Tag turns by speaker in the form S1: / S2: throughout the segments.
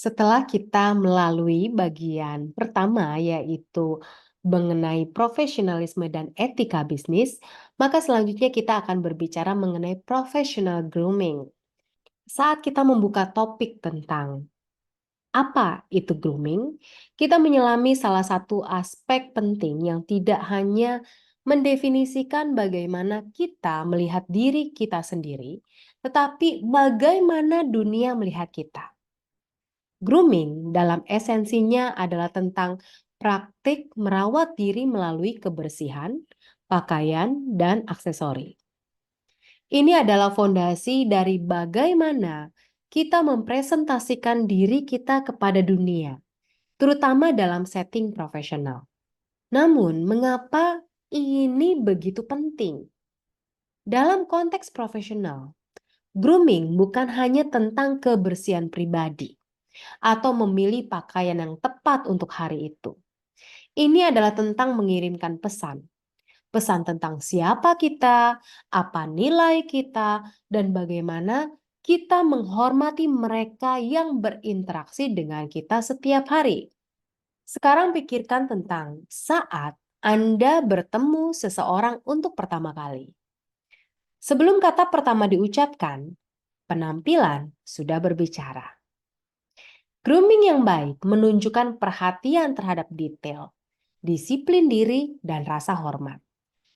S1: Setelah kita melalui bagian pertama, yaitu mengenai profesionalisme dan etika bisnis, maka selanjutnya kita akan berbicara mengenai professional grooming. Saat kita membuka topik tentang apa itu grooming, kita menyelami salah satu aspek penting yang tidak hanya mendefinisikan bagaimana kita melihat diri kita sendiri, tetapi bagaimana dunia melihat kita. Grooming dalam esensinya adalah tentang praktik merawat diri melalui kebersihan, pakaian, dan aksesori. Ini adalah fondasi dari bagaimana kita mempresentasikan diri kita kepada dunia, terutama dalam setting profesional. Namun, mengapa ini begitu penting? Dalam konteks profesional, grooming bukan hanya tentang kebersihan pribadi atau memilih pakaian yang tepat untuk hari itu. Ini adalah tentang mengirimkan pesan. Pesan tentang siapa kita, apa nilai kita, dan bagaimana kita menghormati mereka yang berinteraksi dengan kita setiap hari. Sekarang pikirkan tentang saat Anda bertemu seseorang untuk pertama kali. Sebelum kata pertama diucapkan, penampilan sudah berbicara. Grooming yang baik menunjukkan perhatian terhadap detail, disiplin diri, dan rasa hormat.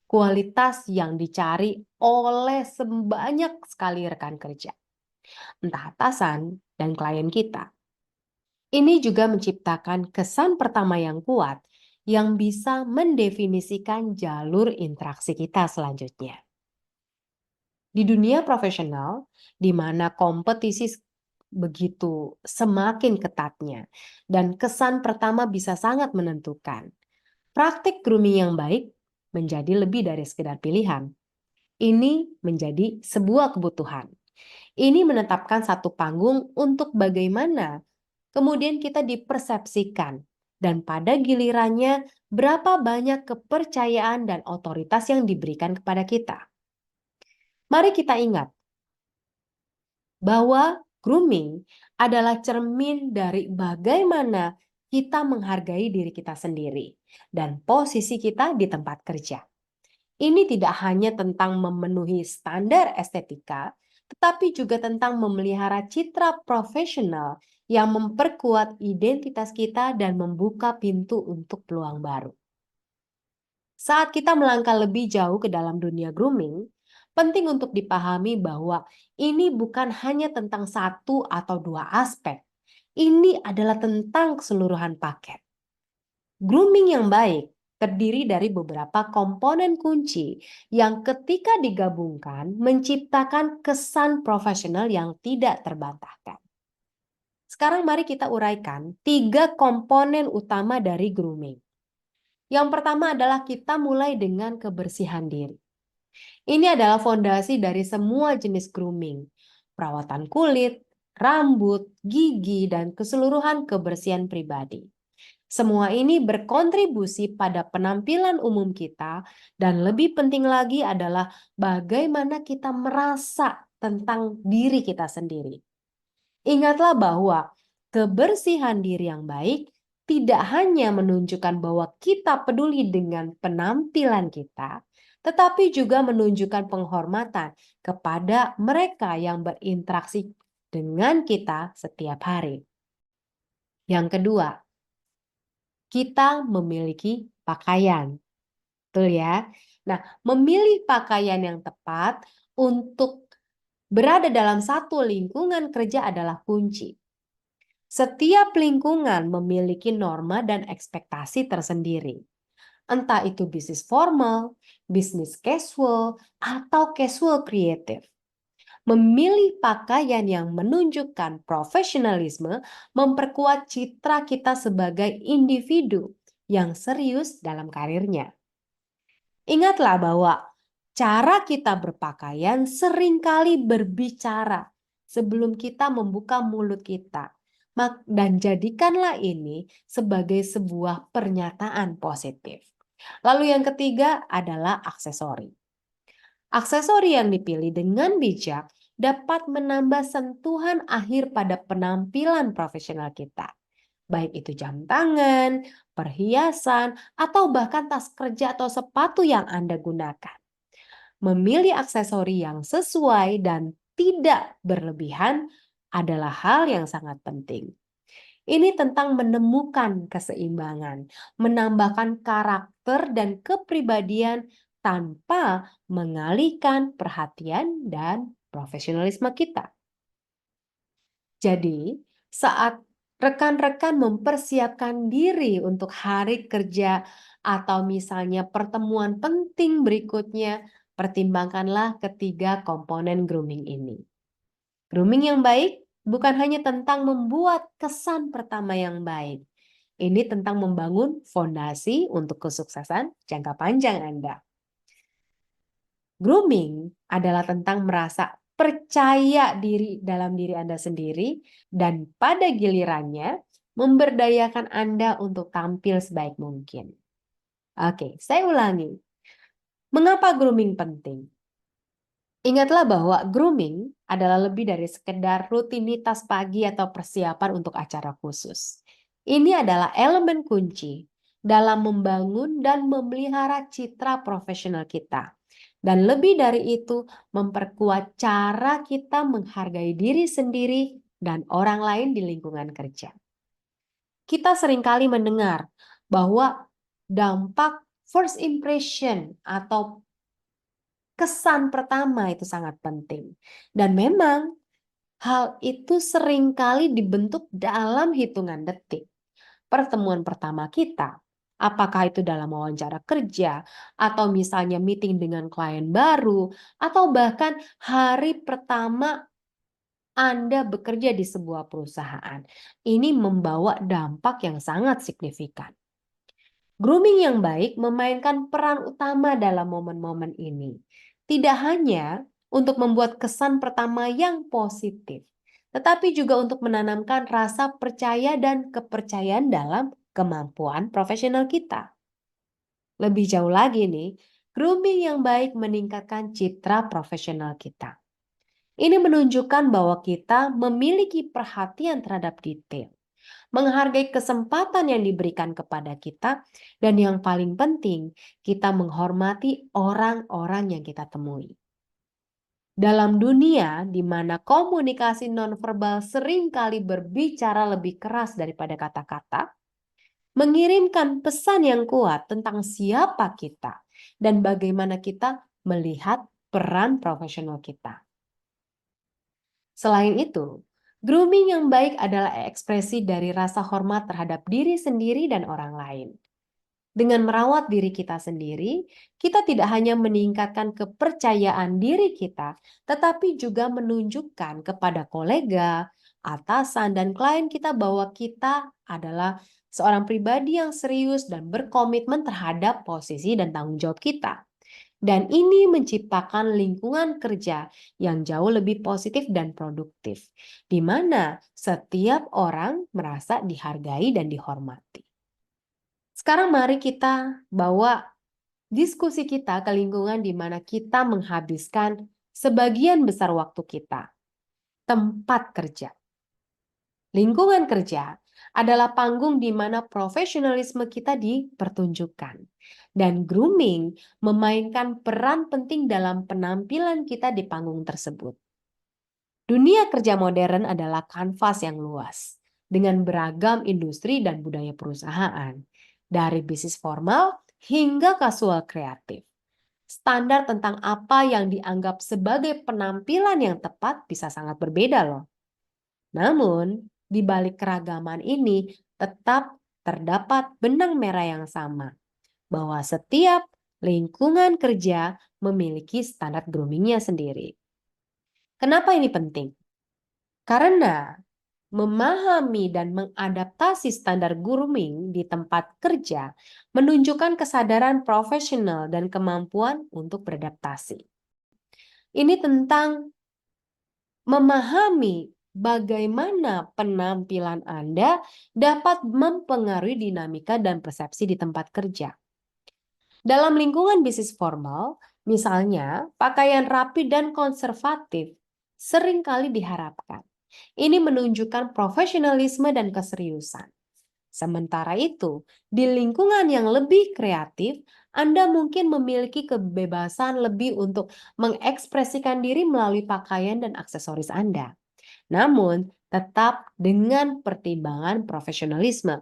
S1: Kualitas yang dicari oleh sebanyak sekali rekan kerja, entah atasan dan klien kita. Ini juga menciptakan kesan pertama yang kuat yang bisa mendefinisikan jalur interaksi kita selanjutnya. Di dunia profesional, di mana kompetisi begitu semakin ketatnya dan kesan pertama bisa sangat menentukan, praktik grooming yang baik menjadi lebih dari sekedar pilihan. Ini menjadi sebuah kebutuhan. Ini menetapkan satu panggung untuk bagaimana kemudian kita dipersepsikan dan pada gilirannya berapa banyak kepercayaan dan otoritas yang diberikan kepada kita. Mari kita ingat bahwa grooming adalah cermin dari bagaimana kita menghargai diri kita sendiri dan posisi kita di tempat kerja. Ini tidak hanya tentang memenuhi standar estetika, tetapi juga tentang memelihara citra profesional yang memperkuat identitas kita dan membuka pintu untuk peluang baru. Saat kita melangkah lebih jauh ke dalam dunia grooming, penting untuk dipahami bahwa ini bukan hanya tentang satu atau dua aspek. Ini adalah tentang keseluruhan paket. Grooming yang baik terdiri dari beberapa komponen kunci yang ketika digabungkan menciptakan kesan profesional yang tidak terbantahkan. Sekarang mari kita uraikan 3 komponen utama dari grooming. Yang pertama adalah kita mulai dengan kebersihan diri. Ini adalah fondasi dari semua jenis grooming, perawatan kulit, rambut, gigi, dan keseluruhan kebersihan pribadi. Semua ini berkontribusi pada penampilan umum kita, dan lebih penting lagi adalah bagaimana kita merasa tentang diri kita sendiri. Ingatlah bahwa kebersihan diri yang baik tidak hanya menunjukkan bahwa kita peduli dengan penampilan kita, tetapi juga menunjukkan penghormatan kepada mereka yang berinteraksi dengan kita setiap hari. Yang kedua, kita memiliki pakaian. Betul ya? Nah, memilih pakaian yang tepat untuk berada dalam satu lingkungan kerja adalah kunci. Setiap lingkungan memiliki norma dan ekspektasi tersendiri. Entah itu bisnis formal, bisnis casual, atau casual kreatif. Memilih pakaian yang menunjukkan profesionalisme memperkuat citra kita sebagai individu yang serius dalam karirnya. Ingatlah bahwa cara kita berpakaian seringkali berbicara sebelum kita membuka mulut kita. Dan jadikanlah ini sebagai sebuah pernyataan positif. Lalu yang ketiga adalah aksesori. Aksesori yang dipilih dengan bijak dapat menambah sentuhan akhir pada penampilan profesional kita, baik itu jam tangan, perhiasan, atau bahkan tas kerja atau sepatu yang Anda gunakan. Memilih aksesori yang sesuai dan tidak berlebihan adalah hal yang sangat penting. Ini tentang menemukan keseimbangan, menambahkan karakter dan kepribadian tanpa mengalihkan perhatian dan profesionalisme kita. Jadi, saat rekan-rekan mempersiapkan diri untuk hari kerja atau misalnya pertemuan penting berikutnya, pertimbangkanlah ketiga komponen grooming ini. Grooming yang baik bukan hanya tentang membuat kesan pertama yang baik. Ini tentang membangun fondasi untuk kesuksesan jangka panjang Anda. Grooming adalah tentang merasa percaya diri dalam diri Anda sendiri dan pada gilirannya memberdayakan Anda untuk tampil sebaik mungkin. Oke, saya ulangi. Mengapa grooming penting? Ingatlah bahwa grooming adalah lebih dari sekedar rutinitas pagi atau persiapan untuk acara khusus. Ini adalah elemen kunci dalam membangun dan memelihara citra profesional kita. Dan lebih dari itu, memperkuat cara kita menghargai diri sendiri dan orang lain di lingkungan kerja. Kita seringkali mendengar bahwa dampak first impression atau kesan pertama itu sangat penting. Dan memang hal itu seringkali dibentuk dalam hitungan detik. Pertemuan pertama kita, apakah itu dalam wawancara kerja, atau misalnya meeting dengan klien baru, atau bahkan hari pertama Anda bekerja di sebuah perusahaan. Ini membawa dampak yang sangat signifikan. Grooming yang baik memainkan peran utama dalam momen-momen ini. Tidak hanya untuk membuat kesan pertama yang positif, tetapi juga untuk menanamkan rasa percaya dan kepercayaan dalam kemampuan profesional kita. Lebih jauh lagi nih, grooming yang baik meningkatkan citra profesional kita. Ini menunjukkan bahwa kita memiliki perhatian terhadap detail, menghargai kesempatan yang diberikan kepada kita, dan yang paling penting, kita menghormati orang-orang yang kita temui. Dalam dunia di mana komunikasi nonverbal seringkali berbicara lebih keras daripada kata-kata, mengirimkan pesan yang kuat tentang siapa kita dan bagaimana kita melihat peran profesional kita. Selain itu, grooming yang baik adalah ekspresi dari rasa hormat terhadap diri sendiri dan orang lain. Dengan merawat diri kita sendiri, kita tidak hanya meningkatkan kepercayaan diri kita, tetapi juga menunjukkan kepada kolega, atasan, dan klien kita bahwa kita adalah seorang pribadi yang serius dan berkomitmen terhadap posisi dan tanggung jawab kita. Dan ini menciptakan lingkungan kerja yang jauh lebih positif dan produktif, di mana setiap orang merasa dihargai dan dihormati. Sekarang mari kita bawa diskusi kita ke lingkungan di mana kita menghabiskan sebagian besar waktu kita, tempat kerja. Lingkungan kerja adalah panggung di mana profesionalisme kita dipertunjukkan. Dan grooming memainkan peran penting dalam penampilan kita di panggung tersebut. Dunia kerja modern adalah kanvas yang luas, dengan beragam industri dan budaya perusahaan, dari bisnis formal hingga kasual kreatif. Standar tentang apa yang dianggap sebagai penampilan yang tepat bisa sangat berbeda loh. Namun, di balik keragaman ini tetap terdapat benang merah yang sama, bahwa setiap lingkungan kerja memiliki standar groomingnya sendiri. Kenapa ini penting? Karena memahami dan mengadaptasi standar grooming di tempat kerja menunjukkan kesadaran profesional dan kemampuan untuk beradaptasi. Ini tentang memahami bagaimana penampilan Anda dapat mempengaruhi dinamika dan persepsi di tempat kerja. Dalam lingkungan bisnis formal, Misalnya, pakaian rapi dan konservatif seringkali diharapkan. Ini menunjukkan profesionalisme dan keseriusan. Sementara itu, di lingkungan yang lebih kreatif, Anda mungkin memiliki kebebasan lebih untuk mengekspresikan diri melalui pakaian dan aksesoris Anda. Namun, tetap dengan pertimbangan profesionalisme.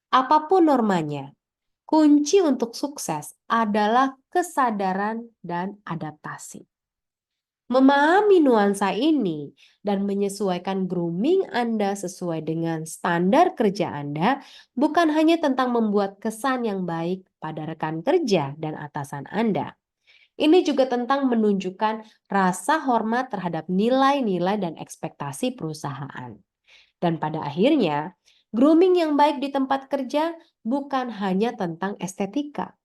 S1: Apapun normanya, kunci untuk sukses adalah kesadaran dan adaptasi. Memahami nuansa ini dan menyesuaikan grooming Anda sesuai dengan standar kerja Anda bukan hanya tentang membuat kesan yang baik pada rekan kerja dan atasan Anda. Ini juga tentang menunjukkan rasa hormat terhadap nilai-nilai dan ekspektasi perusahaan. Dan pada akhirnya, grooming yang baik di tempat kerja bukan hanya tentang estetika.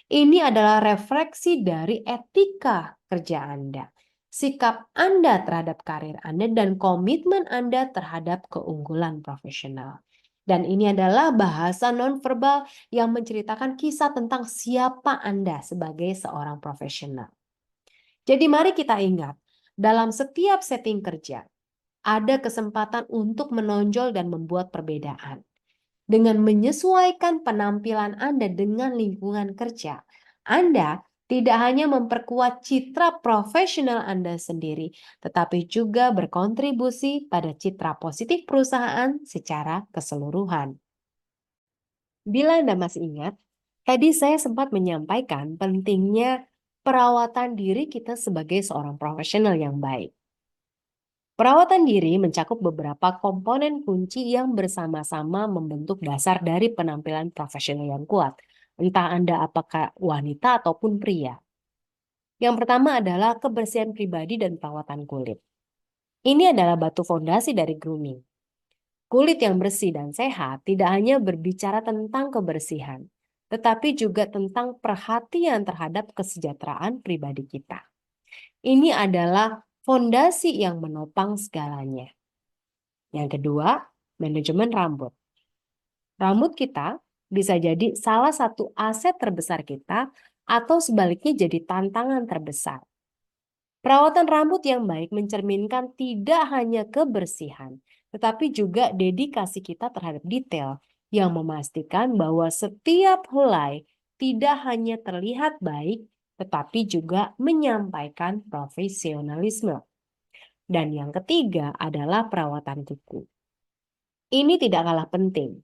S1: Ini adalah refleksi dari etika kerja Anda, sikap Anda terhadap karir Anda, dan komitmen Anda terhadap keunggulan profesional. Dan ini adalah bahasa nonverbal yang menceritakan kisah tentang siapa Anda sebagai seorang profesional. Jadi mari kita ingat, dalam setiap setting kerja, ada kesempatan untuk menonjol dan membuat perbedaan. Dengan menyesuaikan penampilan Anda dengan lingkungan kerja, Anda tidak hanya memperkuat citra profesional Anda sendiri, tetapi juga berkontribusi pada citra positif perusahaan secara keseluruhan. Bila Anda masih ingat, tadi saya sempat menyampaikan pentingnya perawatan diri kita sebagai seorang profesional yang baik. Perawatan diri mencakup beberapa komponen kunci yang bersama-sama membentuk dasar dari penampilan profesional yang kuat. Entah Anda apakah wanita ataupun pria. Yang pertama adalah kebersihan pribadi dan perawatan kulit. Ini adalah batu fondasi dari grooming. Kulit yang bersih dan sehat tidak hanya berbicara tentang kebersihan, tetapi juga tentang perhatian terhadap kesejahteraan pribadi kita. Ini adalah fondasi yang menopang segalanya. Yang kedua, manajemen rambut. Rambut kita bisa jadi salah satu aset terbesar kita atau sebaliknya jadi tantangan terbesar. Perawatan rambut yang baik mencerminkan tidak hanya kebersihan, tetapi juga dedikasi kita terhadap detail yang memastikan bahwa setiap helai tidak hanya terlihat baik, tetapi juga menyampaikan profesionalisme. Dan yang ketiga adalah perawatan kuku. Ini tidak kalah penting.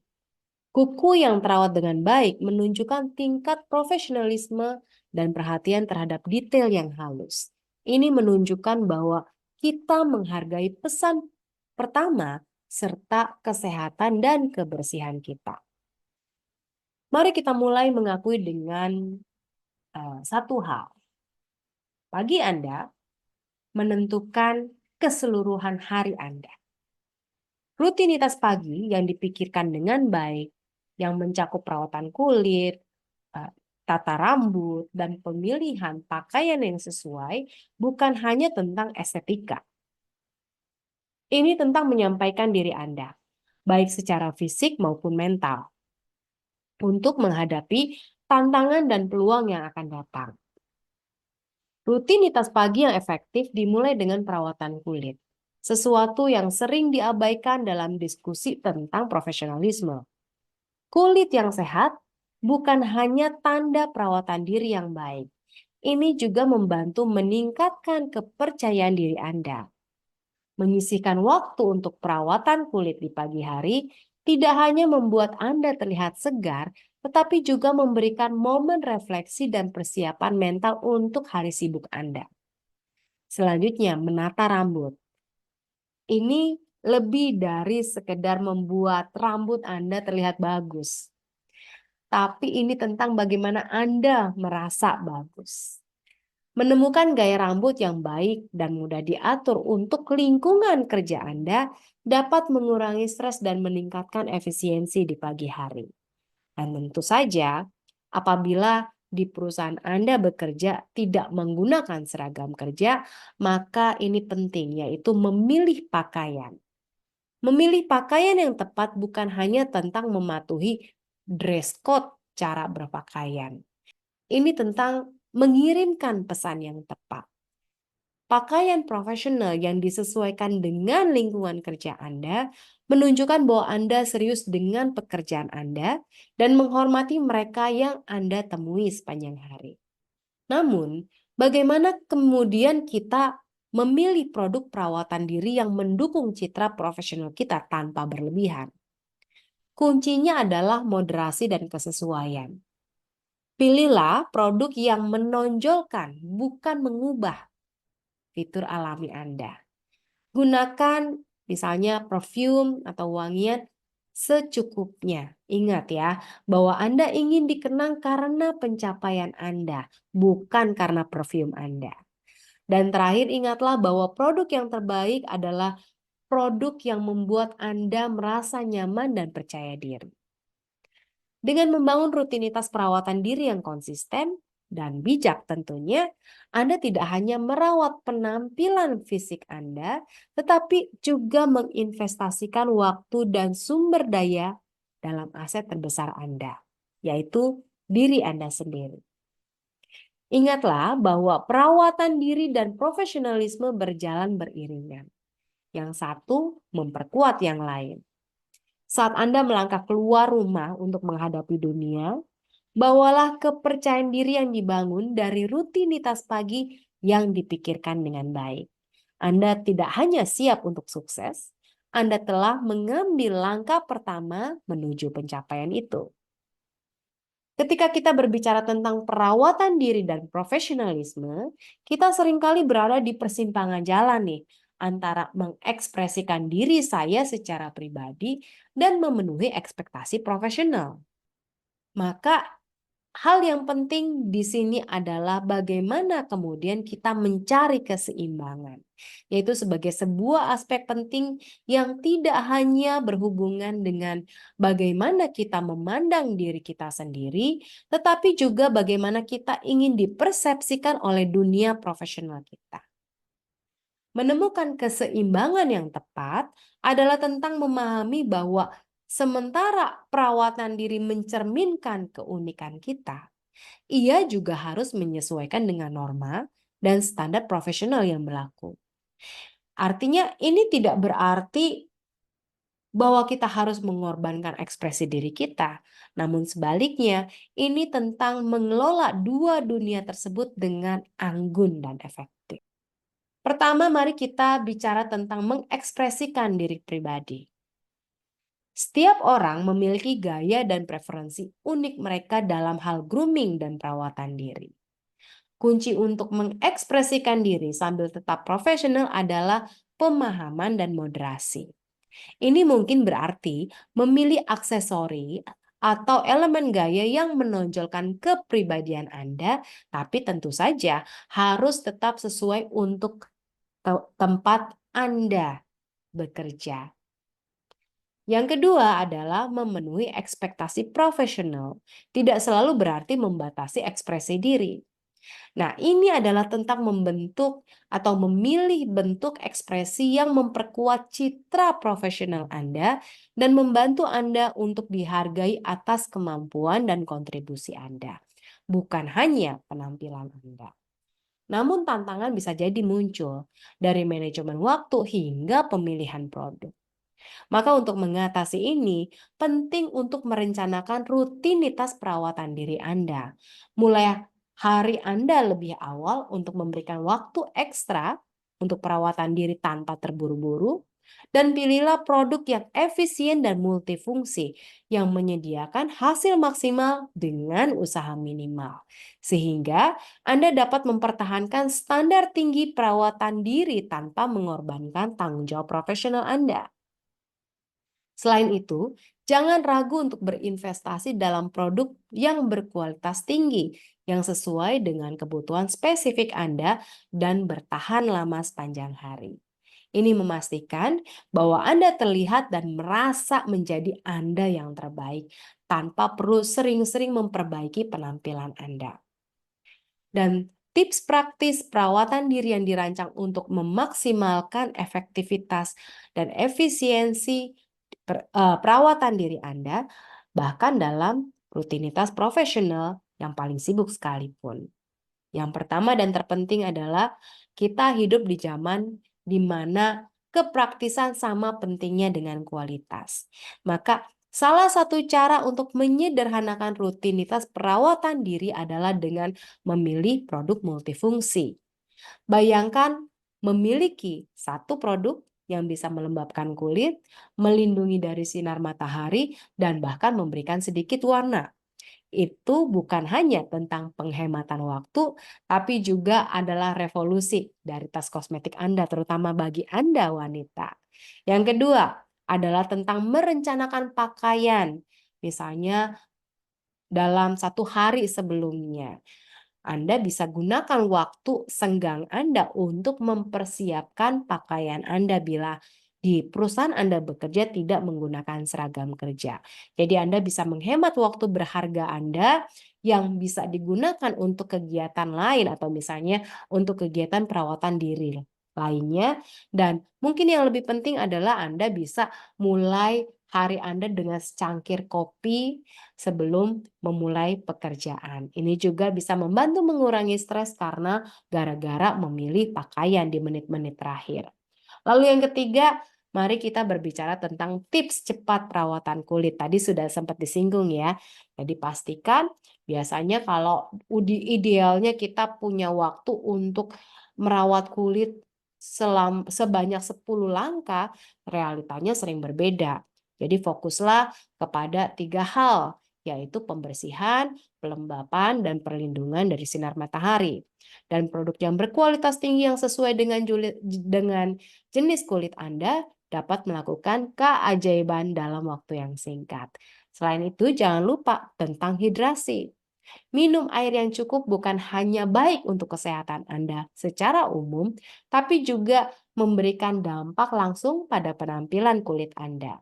S1: Kuku yang terawat dengan baik menunjukkan tingkat profesionalisme dan perhatian terhadap detail yang halus. Ini menunjukkan bahwa kita menghargai pesan pertama serta kesehatan dan kebersihan kita. Mari kita mulai mengakui dengan satu hal. Pagi Anda menentukan keseluruhan hari Anda. Rutinitas pagi yang dipikirkan dengan baik, yang mencakup perawatan kulit, tata rambut, dan pemilihan pakaian yang sesuai, bukan hanya tentang estetika. Ini tentang menyampaikan diri Anda, baik secara fisik maupun mental, untuk menghadapi tantangan dan peluang yang akan datang. Rutinitas pagi yang efektif dimulai dengan perawatan kulit, sesuatu yang sering diabaikan dalam diskusi tentang profesionalisme. Kulit yang sehat bukan hanya tanda perawatan diri yang baik. Ini juga membantu meningkatkan kepercayaan diri Anda. Menyisihkan waktu untuk perawatan kulit di pagi hari tidak hanya membuat Anda terlihat segar, tetapi juga memberikan momen refleksi dan persiapan mental untuk hari sibuk Anda. Selanjutnya, menata rambut. Ini lebih dari sekedar membuat rambut Anda terlihat bagus. Tapi ini tentang bagaimana Anda merasa bagus. Menemukan gaya rambut yang baik dan mudah diatur untuk lingkungan kerja Anda dapat mengurangi stres dan meningkatkan efisiensi di pagi hari. Dan tentu saja, apabila di perusahaan Anda bekerja tidak menggunakan seragam kerja, maka ini penting, yaitu memilih pakaian. Memilih pakaian yang tepat bukan hanya tentang mematuhi dress code cara berpakaian. Ini tentang mengirimkan pesan yang tepat. Pakaian profesional yang disesuaikan dengan lingkungan kerja Anda menunjukkan bahwa Anda serius dengan pekerjaan Anda dan menghormati mereka yang Anda temui sepanjang hari. Namun, bagaimana kemudian kita memilih produk perawatan diri yang mendukung citra profesional kita tanpa berlebihan? Kuncinya adalah moderasi dan kesesuaian. Pilihlah produk yang menonjolkan, bukan mengubah fitur alami Anda. Gunakan misalnya parfum atau wangian secukupnya. Ingat ya, bahwa Anda ingin dikenang karena pencapaian Anda, bukan karena parfum Anda. Dan terakhir, ingatlah bahwa produk yang terbaik adalah produk yang membuat Anda merasa nyaman dan percaya diri. Dengan membangun rutinitas perawatan diri yang konsisten dan bijak tentunya, Anda tidak hanya merawat penampilan fisik Anda, tetapi juga menginvestasikan waktu dan sumber daya dalam aset terbesar Anda, yaitu diri Anda sendiri. Ingatlah bahwa perawatan diri dan profesionalisme berjalan beriringan. Yang satu memperkuat yang lain. Saat Anda melangkah keluar rumah untuk menghadapi dunia, bawalah kepercayaan diri yang dibangun dari rutinitas pagi yang dipikirkan dengan baik. Anda tidak hanya siap untuk sukses, Anda telah mengambil langkah pertama menuju pencapaian itu. Ketika kita berbicara tentang perawatan diri dan profesionalisme, kita seringkali berada di persimpangan jalan nih, antara mengekspresikan diri saya secara pribadi dan memenuhi ekspektasi profesional. Maka hal yang penting di sini adalah bagaimana kemudian kita mencari keseimbangan, yaitu sebagai sebuah aspek penting yang tidak hanya berhubungan dengan bagaimana kita memandang diri kita sendiri, tetapi juga bagaimana kita ingin dipersepsikan oleh dunia profesional kita. Menemukan keseimbangan yang tepat adalah tentang memahami bahwa sementara perawatan diri mencerminkan keunikan kita, ia juga harus menyesuaikan dengan norma dan standar profesional yang berlaku. Artinya ini tidak berarti bahwa kita harus mengorbankan ekspresi diri kita. Namun sebaliknya, ini tentang mengelola dua dunia tersebut dengan anggun dan efektif. Pertama, mari kita bicara tentang mengekspresikan diri pribadi. Setiap orang memiliki gaya dan preferensi unik mereka dalam hal grooming dan perawatan diri. Kunci untuk mengekspresikan diri sambil tetap profesional adalah pemahaman dan moderasi. Ini mungkin berarti memilih aksesori atau elemen gaya yang menonjolkan kepribadian Anda, tapi tentu saja harus tetap sesuai untuk tempat Anda bekerja. Yang kedua adalah memenuhi ekspektasi profesional. Tidak selalu berarti membatasi ekspresi diri. Nah, ini adalah tentang membentuk atau memilih bentuk ekspresi yang memperkuat citra profesional Anda dan membantu Anda untuk dihargai atas kemampuan dan kontribusi Anda, bukan hanya penampilan Anda. Namun tantangan bisa jadi muncul dari manajemen waktu hingga pemilihan produk. Maka untuk mengatasi ini, penting untuk merencanakan rutinitas perawatan diri Anda. Mulai hari Anda lebih awal untuk memberikan waktu ekstra untuk perawatan diri tanpa terburu-buru, dan pilihlah produk yang efisien dan multifungsi yang menyediakan hasil maksimal dengan usaha minimal. Sehingga Anda dapat mempertahankan standar tinggi perawatan diri tanpa mengorbankan tanggung jawab profesional Anda. Selain itu, jangan ragu untuk berinvestasi dalam produk yang berkualitas tinggi, yang sesuai dengan kebutuhan spesifik Anda dan bertahan lama sepanjang hari. Ini memastikan bahwa Anda terlihat dan merasa menjadi Anda yang terbaik tanpa perlu sering-sering memperbaiki penampilan Anda. Dan tips praktis perawatan diri yang dirancang untuk memaksimalkan efektivitas dan efisiensi perawatan diri Anda, bahkan dalam rutinitas profesional yang paling sibuk sekalipun. Yang pertama dan terpenting adalah kita hidup di zaman di mana kepraktisan sama pentingnya dengan kualitas. Maka salah satu cara untuk menyederhanakan rutinitas perawatan diri adalah dengan memilih produk multifungsi. Bayangkan memiliki satu produk yang bisa melembabkan kulit, melindungi dari sinar matahari, dan bahkan memberikan sedikit warna. Itu bukan hanya tentang penghematan waktu, tapi juga adalah revolusi dari tas kosmetik Anda, terutama bagi Anda wanita. Yang kedua adalah tentang merencanakan pakaian. Misalnya dalam satu hari sebelumnya. Anda bisa gunakan waktu senggang Anda untuk mempersiapkan pakaian Anda bila di perusahaan Anda bekerja tidak menggunakan seragam kerja. Jadi Anda bisa menghemat waktu berharga Anda yang bisa digunakan untuk kegiatan lain atau misalnya untuk kegiatan perawatan diri lainnya. Dan mungkin yang lebih penting adalah Anda bisa mulai hari Anda dengan secangkir kopi sebelum memulai pekerjaan. Ini juga bisa membantu mengurangi stres karena gara-gara memilih pakaian di menit-menit terakhir. Lalu yang ketiga, mari kita berbicara tentang tips cepat perawatan kulit. Tadi sudah sempat disinggung ya. Jadi pastikan biasanya kalau idealnya kita punya waktu untuk merawat kulit sebanyak 10 langkah, realitanya sering berbeda. Jadi fokuslah kepada 3 hal, yaitu pembersihan, pelembapan, dan perlindungan dari sinar matahari. Dan produk yang berkualitas tinggi yang sesuai dengan jenis kulit Anda dapat melakukan keajaiban dalam waktu yang singkat. Selain itu, jangan lupa tentang hidrasi. Minum air yang cukup bukan hanya baik untuk kesehatan Anda secara umum, tapi juga memberikan dampak langsung pada penampilan kulit Anda.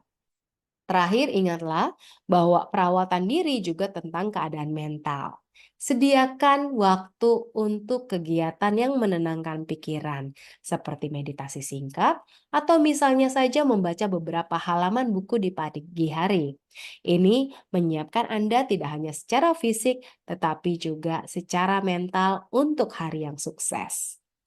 S1: Terakhir, ingatlah bahwa perawatan diri juga tentang keadaan mental. Sediakan waktu untuk kegiatan yang menenangkan pikiran, seperti meditasi singkat, atau misalnya saja membaca beberapa halaman buku di pagi hari. Ini menyiapkan Anda tidak hanya secara fisik, tetapi juga secara mental untuk hari yang sukses.